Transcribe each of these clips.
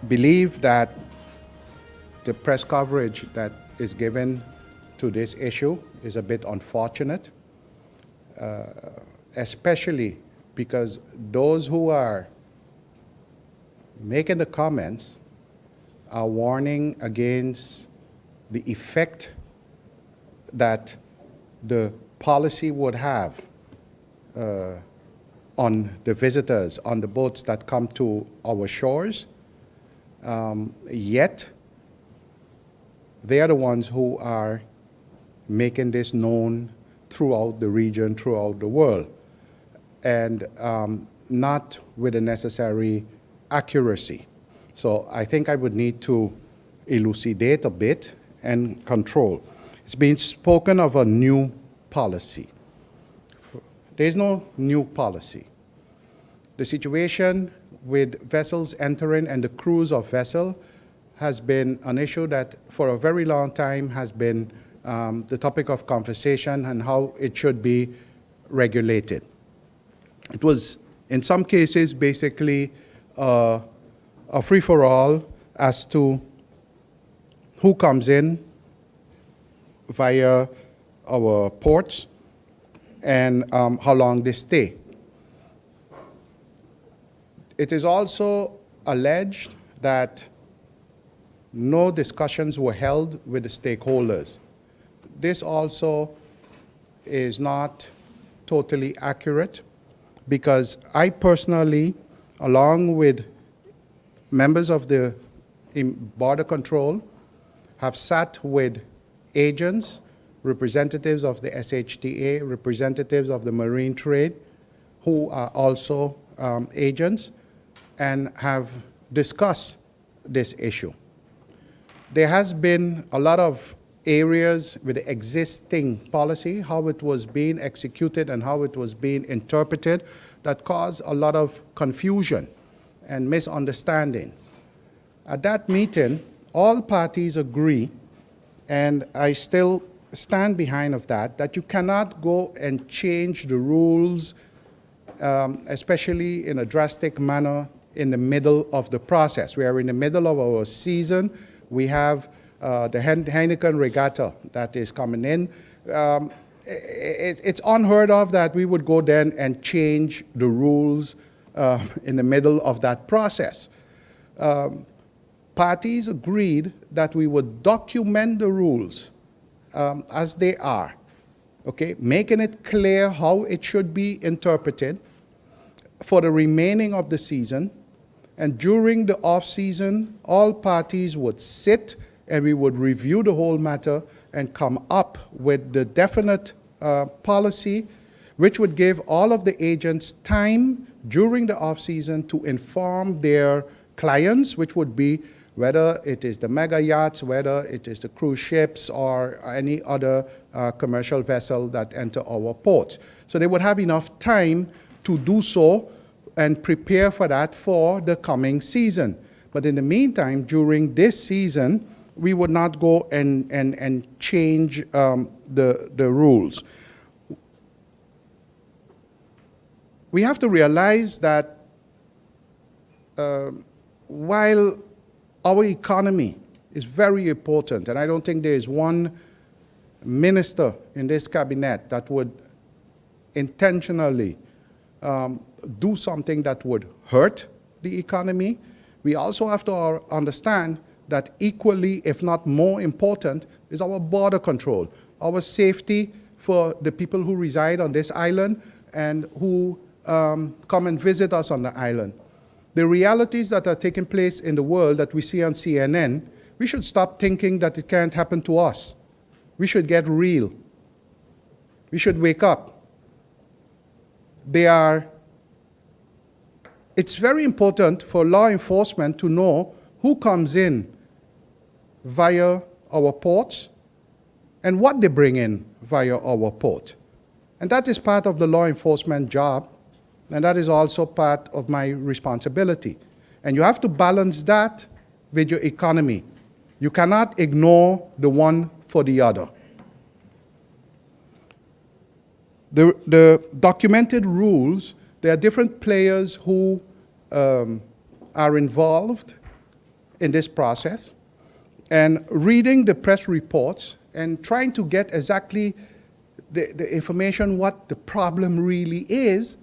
believe that the press coverage that is given to this issue is a bit unfortunate, especially because those who are making the comments are warning against the effect that the policy would have on the visitors on the boats that come to our shores. Yet, they are the ones who are making this known throughout the region, throughout the world, and not with the necessary accuracy. So I think I would need to elucidate a bit and control. It's been spoken of a new policy. There's no new policy. The situation with vessels entering and the cruise of vessel has been an issue that for a very long time has been the topic of conversation and how it should be regulated. It was, in some cases, basically a free-for-all as to who comes in via our ports and how long they stay. It is also alleged that no discussions were held with the stakeholders. This also is not totally accurate because I personally, along with members of the border control, have sat with agents, representatives of the SHTA, representatives of the marine trade, who are also agents, and have discussed this issue. There has been a lot of areas with the existing policy, how it was being executed and how it was being interpreted, that caused a lot of confusion and misunderstandings. At that meeting, all parties agree, and I still stand behind of that you cannot go and change the rules, especially in a drastic manner in the middle of the process. We are in the middle of our season. We have the Heineken Regatta that is coming in. It's unheard of that we would go then and change the rules in the middle of that process. Parties agreed that we would document the rules as they are, okay, making it clear how it should be interpreted for the remaining of the season. And during the off-season, all parties would sit and we would review the whole matter and come up with the definite policy, which would give all of the agents time during the off-season to inform their clients, which would be whether it is the mega yachts, whether it is the cruise ships or any other commercial vessel that enter our ports. So they would have enough time to do so and prepare for that for the coming season. But in the meantime, during this season, we would not go and change the rules. We have to realize that while our economy is very important, and I don't think there is one minister in this cabinet that would intentionally do something that would hurt the economy, we also have to understand that equally, if not more important, is our border control, our safety for the people who reside on this island and who come and visit us on the island. The realities that are taking place in the world that we see on CNN, we should stop thinking that it can't happen to us. We should get real. We should wake up. It's very important for law enforcement to know who comes in via our ports and what they bring in via our port. And that is part of the law enforcement job, and that is also part of my responsibility. And you have to balance that with your economy. You cannot ignore the one for the other. The documented rules, there are different players who are involved in this process. And reading the press reports and trying to get exactly the information, what the problem really is,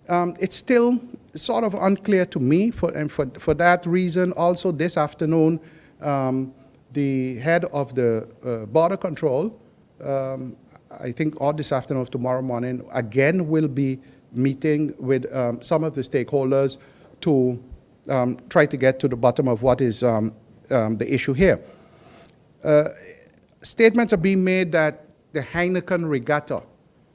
it's still sort of unclear to me. For that reason, also this afternoon, the head of the border control, I think or this afternoon or tomorrow morning, again will be meeting with some of the stakeholders to try to get to the bottom of what is the issue here. Statements are being made that the Heineken regatta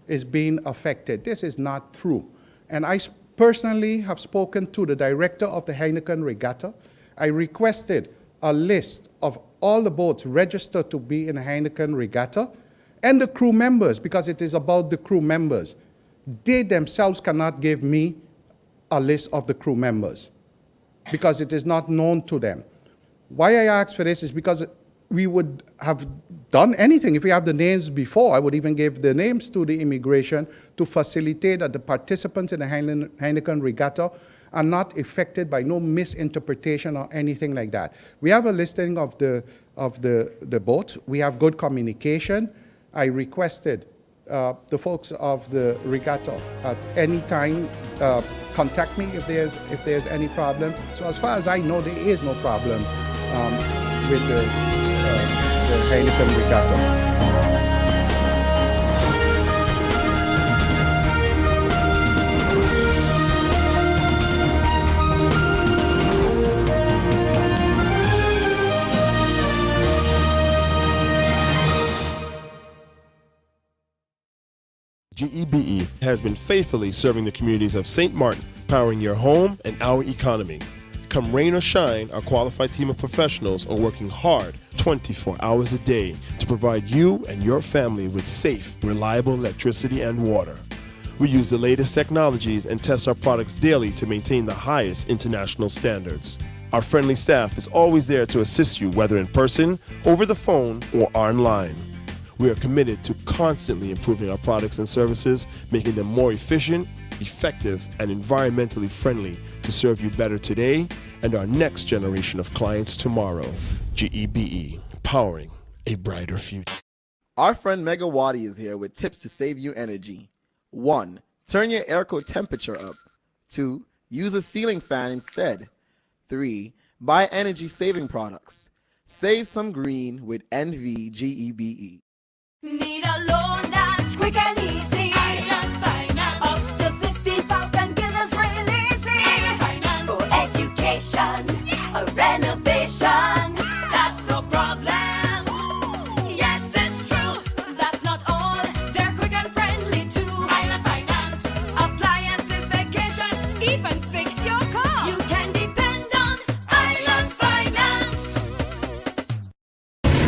is being affected. This is not true. And I personally have spoken to the director of the Heineken regatta. I requested a list of all the boats registered to be in a Heineken regatta and the crew members, because it is about the crew members. They themselves cannot give me a list of the crew members because it is not known to them. Why I ask for this is because we would have done anything. If we have the names before, I would even give the names to the immigration to facilitate that the participants in the Heineken regatta are not affected by no misinterpretation or anything like that. We have a listing of the boats. We have good communication. I requested the folks of the regatta at any time contact me if there's any problem. So as far as I know, there is no problem with the Heineken regatta. GEBE has been faithfully serving the communities of St. Martin, powering your home and our economy. Come rain or shine, our qualified team of professionals are working hard 24 hours a day to provide you and your family with safe, reliable electricity and water. We use the latest technologies and test our products daily to maintain the highest international standards. Our friendly staff is always there to assist you, whether in person, over the phone, or online. We are committed to constantly improving our products and services, making them more efficient, effective, and environmentally friendly to serve you better today and our next generation of clients tomorrow. GEBE, powering a brighter future. Our friend Megawati is here with tips to save you energy. 1. Turn your airco temperature up. 2. Use a ceiling fan instead. 3. Buy energy-saving products. Save some green with NVGEBE. Need a loan that's quick and easy. Island Finance. Up to 50,000 guineas real easy. Island Finance. For education, yes. A renovation, that's no problem. Yes, it's true. That's not all. They're quick and friendly too. Island Finance. Appliances, vacations, even fix your car. You can depend on Island Finance.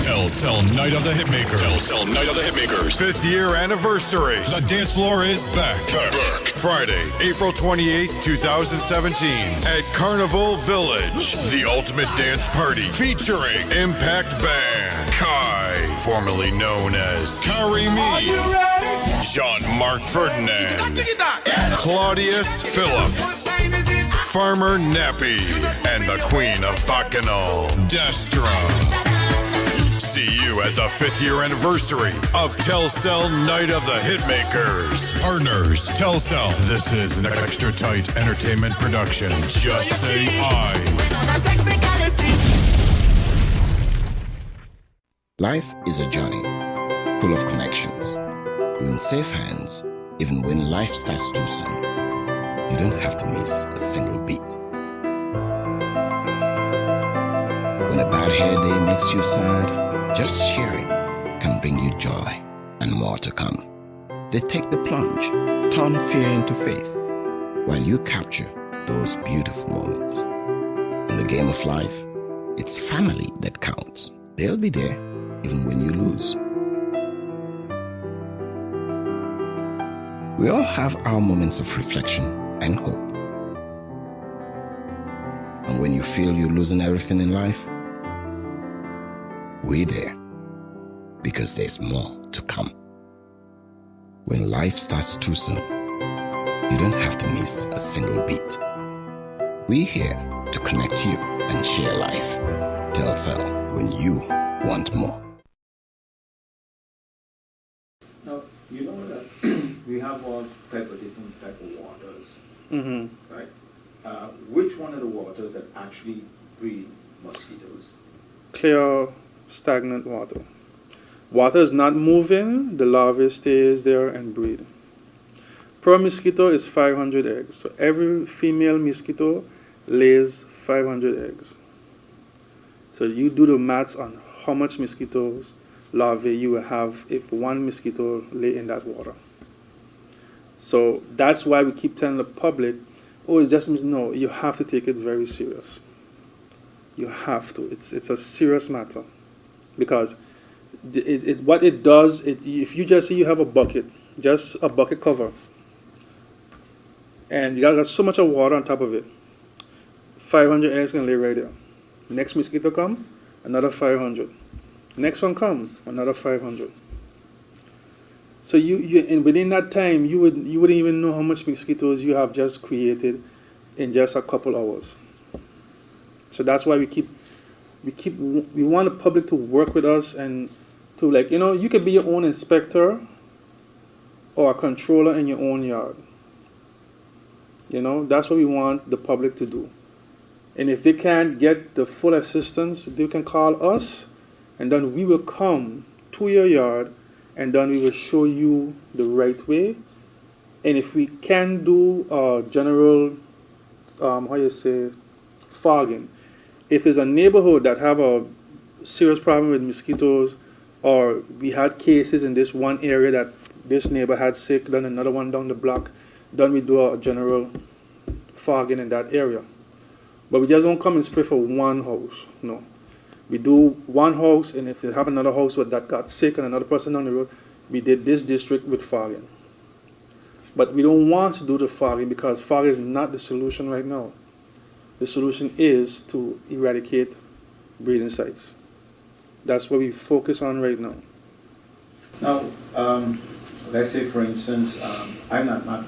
Telcel Night of the Hitmakers. Telcel Night of the Hitmakers. 5th year anniversary. The dance floor is back. Friday, April 28th, 2017 at Carnival Village. The ultimate dance party featuring Impact Band, Kai, formerly known as Karimi, Jean-Marc Ferdinand, Claudius Phillips, Farmer Nappy, and the Queen of Bacchanal, Destra. See you at the 5th year anniversary of Telcel Night of the Hitmakers. Partners, Telcel. This is an extra tight entertainment production. Just say I. Life is a journey full of connections. You're in safe hands even when life starts too soon. You don't have to miss a single beat. When a bad hair day makes you sad, just sharing can bring you joy and more to come. They take the plunge, turn fear into faith, while you capture those beautiful moments. In the game of life, it's family that counts. They'll be there even when you lose. We all have our moments of reflection and hope. And when you feel you're losing everything in life, we're there, because there's more to come. When life starts too soon, you don't have to miss a single beat. We're here to connect you and share life. Telcel, when you want more. Now, you know that we have all type of different type of waters, right? Which one of the waters that actually breed mosquitoes? Clear, stagnant water. Water is not moving, the larvae stays there and breed. Per mosquito is 500 eggs. So every female mosquito lays 500 eggs. So you do the maths on how much mosquitoes larvae you will have if one mosquito lay in that water. So that's why we keep telling the public, oh, it's just, no, you have to take it very serious. You have to. It's a serious matter. Because what it does, if you just say you have a bucket, just a bucket cover, and you got so much of water on top of it, 500 eggs can lay right there. Next mosquito come, another 500. Next one come, another 500. So and within that time, you wouldn't even know how much mosquitoes you have just created in just a couple hours. So that's why we want the public to work with us and to, like, you could be your own inspector or a controller in your own yard. That's what we want the public to do. And if they can't get the full assistance, they can call us, and then we will come to your yard, and then we will show you the right way. And if we can do general, fogging. If there's a neighborhood that have a serious problem with mosquitoes, or we had cases in this one area that this neighbor had sick, then another one down the block, then we do a general fogging in that area. But we just don't come and spray for one house, no. We do one house, and if they have another house that got sick and another person on the road, we did this district with fogging. But we don't want to do the fogging because fogging is not the solution right now. The solution is to eradicate breeding sites. That's what we focus on right now. Now, let's say, for instance, I'm not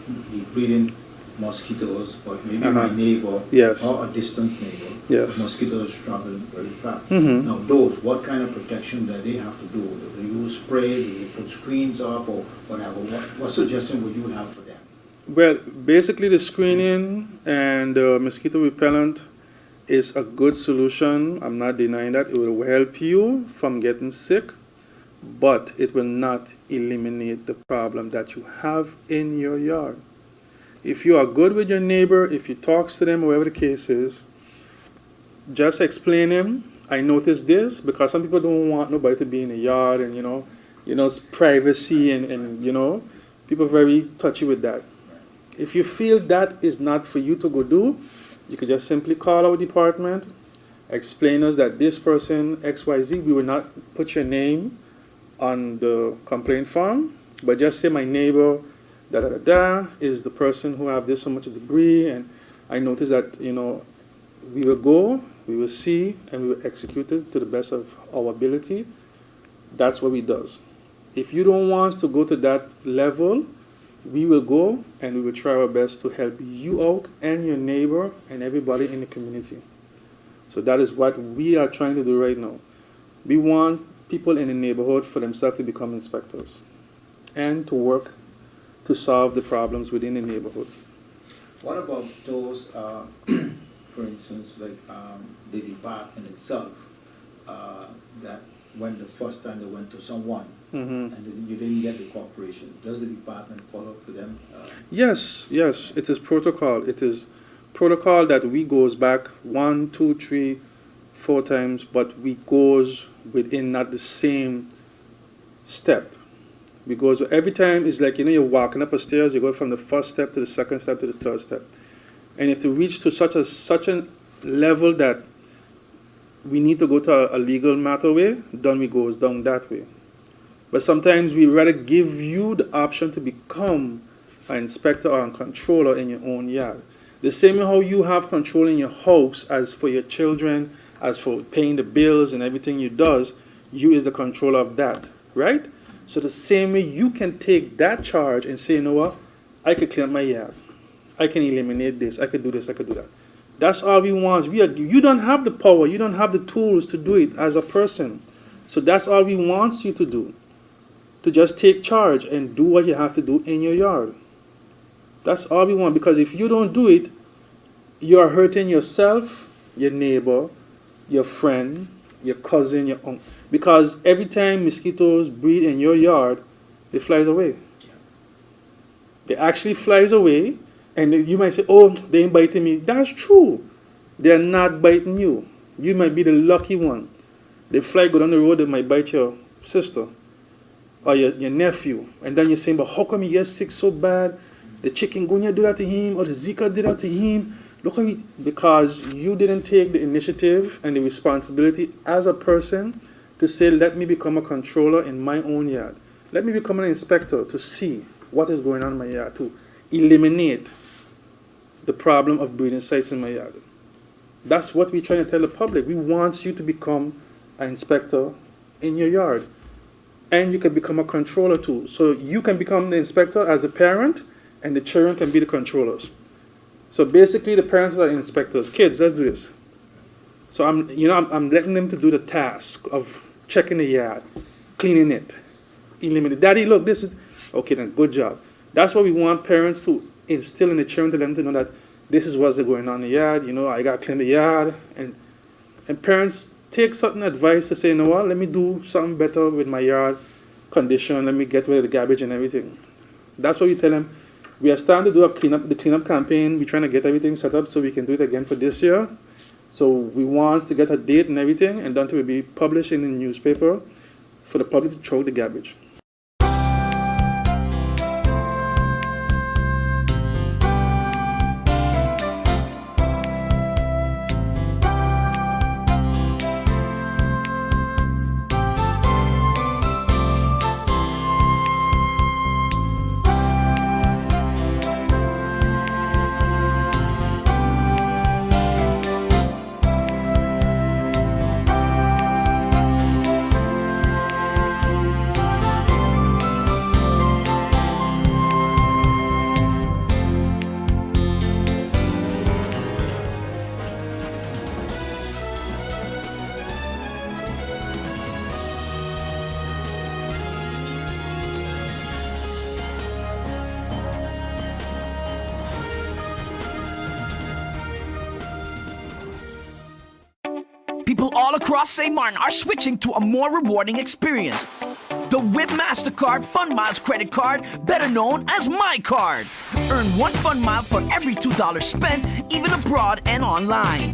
breeding mosquitoes, but maybe my neighbor, yes, or a distant neighbor, yes, mosquitoes travel very fast. Now, those, what kind of protection that they have to do? Do they use spray? Do they put screens up, or whatever? What suggestion would you have for them? Well, basically the screening and mosquito repellent is a good solution. I'm not denying that. It will help you from getting sick, but it will not eliminate the problem that you have in your yard. If you are good with your neighbor, if you talk to them, whatever the case is, just explain them. I noticed this because some people don't want nobody to be in the yard, and it's privacy, and people are very touchy with that. If you feel that is not for you to go do, you could just simply call our department, explain us that this person, XYZ, we will not put your name on the complaint form, but just say my neighbor, da-da-da-da, is the person who have this so much debris, and I noticed that, we will go, we will see, and we will execute it to the best of our ability. That's what we does. If you don't want to go to that level, we will go and we will try our best to help you out and your neighbor and everybody in the community. So that is what we are trying to do right now. We want people in the neighborhood for themselves to become inspectors and to work to solve the problems within the neighborhood. What about those, for instance, like the department itself, that when the first time they went to someone and then you didn't get the cooperation, does the department follow up with them? Yes, it is protocol. It is protocol that we goes back 1, 2, 3, 4 times, but we goes within not the same step. Because every time it's like, you're walking up a stairs, you go from the first step to the second step to the third step. And if you reach to such a level that we need to go to a legal matter way, then we goes down that way. But sometimes we rather give you the option to become an inspector or a controller in your own yard. The same way how you have control in your house as for your children, as for paying the bills and everything you does, you is the controller of that, right? So the same way you can take that charge and say, you know what, I could clean up my yard. I can eliminate this, I could do this, I could do that. That's all we want. You don't have the power, you don't have the tools to do it as a person. So that's all we want you to do. To just take charge and do what you have to do in your yard. That's all we want, because if you don't do it, you are hurting yourself, your neighbor, your friend, your cousin, your uncle. Because every time mosquitoes breed in your yard, they flies away. They actually flies away, and you might say, oh, they ain't biting me. That's true. They're not biting you. You might be the lucky one. They fly, go down the road, they might bite your sister or your nephew. And then you're saying, but how come he gets sick so bad? The chikungunya did that to him, or the Zika did that to him. Look how because you didn't take the initiative and the responsibility as a person to say, let me become a controller in my own yard. Let me become an inspector to see what is going on in my yard, to eliminate the problem of breeding sites in my yard. That's what we're trying to tell the public. We want you to become an inspector in your yard. And you can become a controller too. So you can become the inspector as a parent, and the children can be the controllers. So basically, the parents are inspectors. Kids, let's do this. So I'm letting them to do the task of checking the yard, cleaning it, eliminating. Daddy, look, this is okay. Then good job. That's what we want parents to instill in the children, to them to know that this is what's going on in the yard. I got to clean the yard, and parents take certain advice to say, you know what, let me do something better with my yard condition. Let me get rid of the garbage and everything. That's what we tell them. We are starting to do the cleanup campaign. We're trying to get everything set up so we can do it again for this year. So we want to get a date and everything, and then to be published in the newspaper for the public to throw the garbage. People all across St. Martin are switching to a more rewarding experience. The WIB MasterCard Fun Miles credit card, better known as My Card. Earn 1 Fun Mile for every $2 spent, even abroad and online.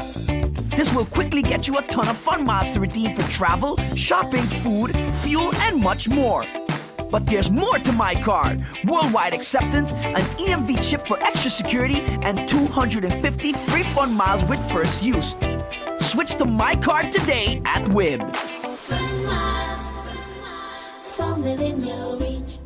This will quickly get you a ton of Fun Miles to redeem for travel, shopping, food, fuel, and much more. But there's more to My Card. Worldwide acceptance, an EMV chip for extra security, and 250 free Fun Miles with first use. Switch to My Card today at WIB. Fun miles, from within your reach.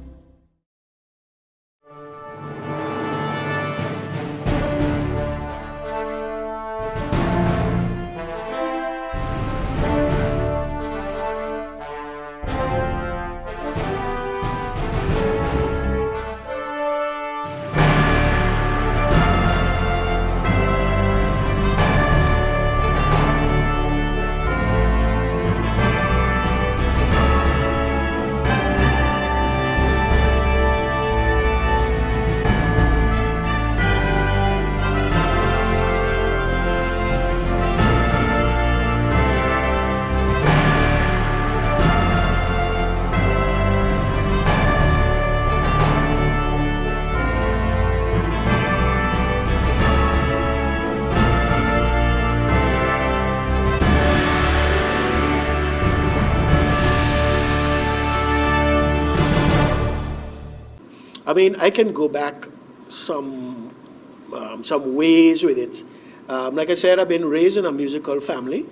I mean, I can go back some ways with it. Like I said, I've been raised in a musical family,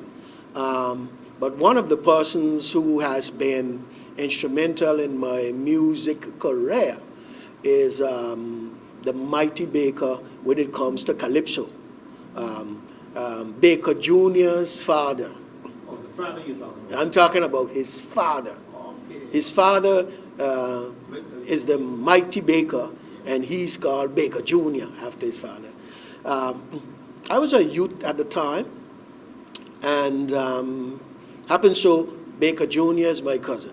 but one of the persons who has been instrumental in my music career is the mighty Baker when it comes to calypso. Baker Jr.'s father. Oh, the father you're talking about? I'm talking about his father. Okay. His father is the mighty Baker, and he's called Baker Jr. after his father. I was a youth at the time, and happened so Baker Jr. is my cousin.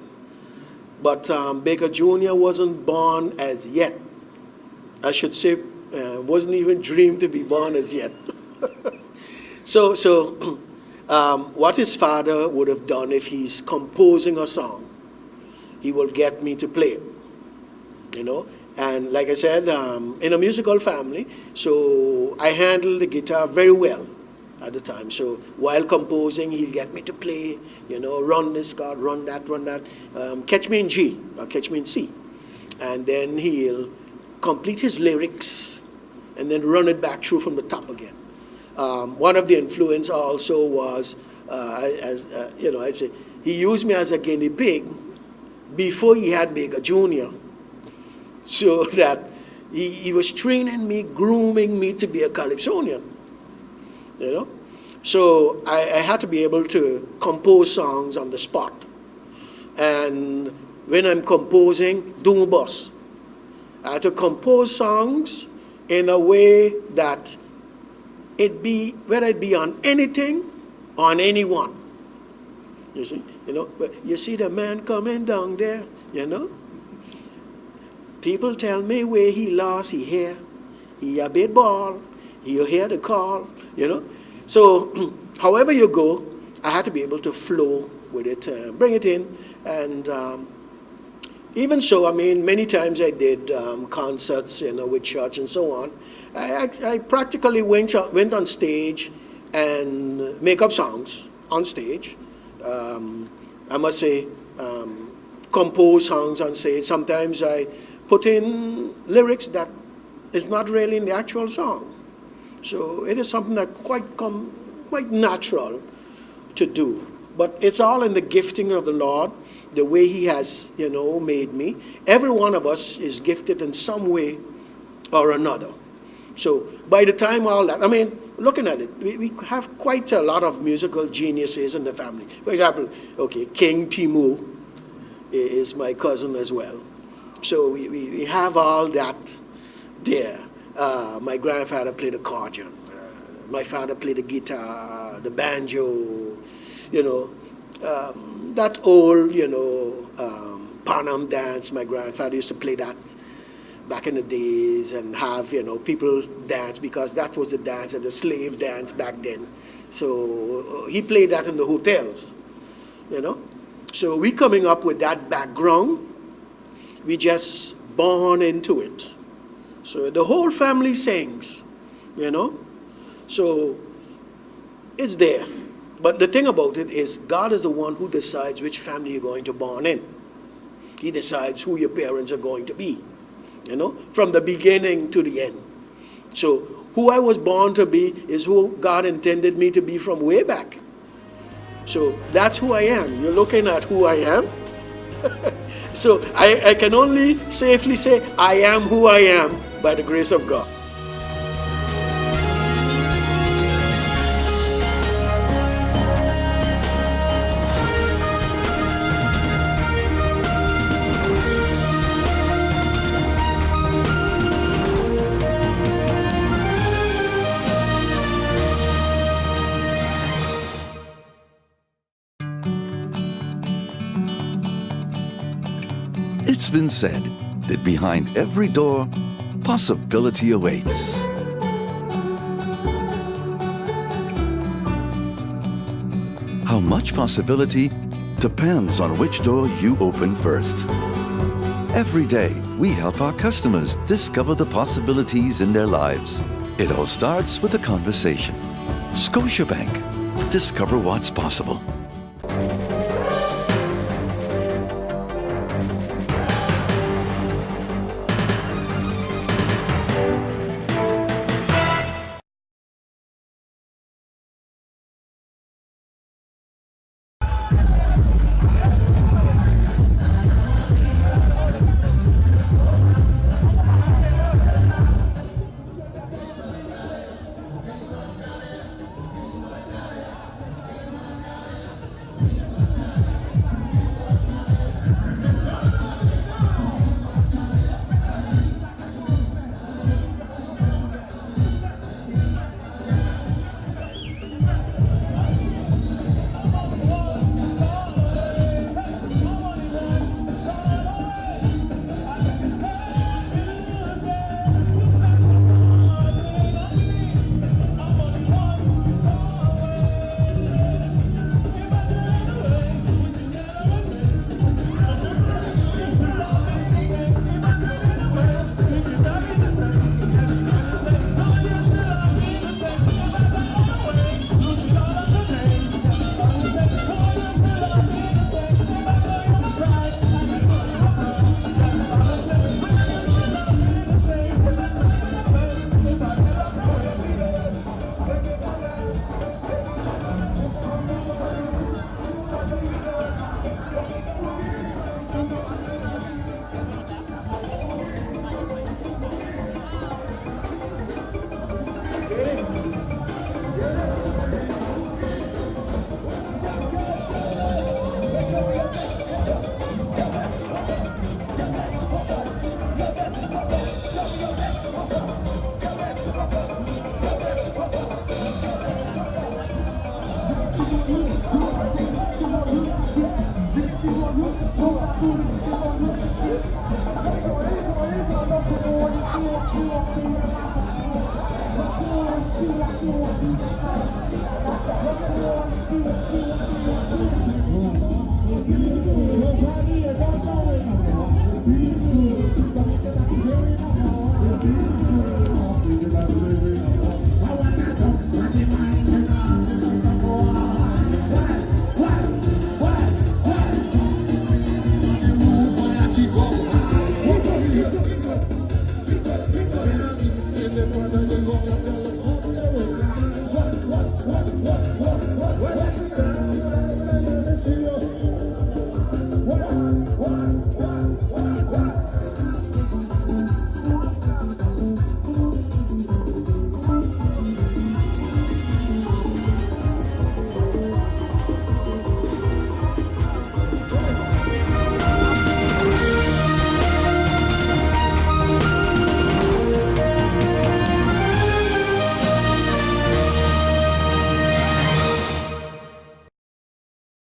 But Baker Jr. wasn't born as yet. I should say, wasn't even dreamed to be born as yet. So what his father would have done if he's composing a song, he will get me to play it, you know. And like I said, in a musical family, so I handled the guitar very well at the time. So while composing, he'll get me to play, you know, run this chord, run that, catch me in G or catch me in C. And then he'll complete his lyrics and then run it back through from the top again. One of the influence also was, you know, I'd say, he used me as a guinea pig before he had Baker Jr., so that he was training me, grooming me to be a calypsonian, you know. So I had to be able to compose songs on the spot. And when I'm composing, do boss. I had to compose songs in a way that it be, whether it be on anything or on anyone. You see, you know, but you see the man coming down there, you know. People tell me where he lost his hair. He a bit bald. He'll hear the call, you know. So, however you go, I had to be able to flow with it, bring it in. And even so, I mean, many times I did concerts, you know, with church and so on. I practically went on stage and make up songs on stage. I must say, compose songs on stage. Sometimes I put in lyrics that is not really in the actual song. So it is something that quite natural to do. But it's all in the gifting of the Lord, the way He has, you know, made me. Every one of us is gifted in some way or another. So by the time all that, I mean, looking at it, we have quite a lot of musical geniuses in the family. For example, okay, King Timu is my cousin as well. So we have all that there. My grandfather played accordion. My father played the guitar, the banjo, you know. That old, you know, Panam dance, my grandfather used to play that back in the days and have, you know, people dance because that was the dance and the slave dance back then. So he played that in the hotels, you know. So we coming up with that background, we just born into it. So the whole family sings, you know. So it's there. But the thing about it is God is the one who decides which family you're going to born in. He decides who your parents are going to be, you know, from the beginning to the end. So who I was born to be is who God intended me to be from way back. So that's who I am. You're looking at who I am. So I can only safely say I am who I am by the grace of God. It's been said that behind every door, possibility awaits. How much possibility depends on which door you open first. Every day, we help our customers discover the possibilities in their lives. It all starts with a conversation. Scotiabank. Discover what's possible. Thank you.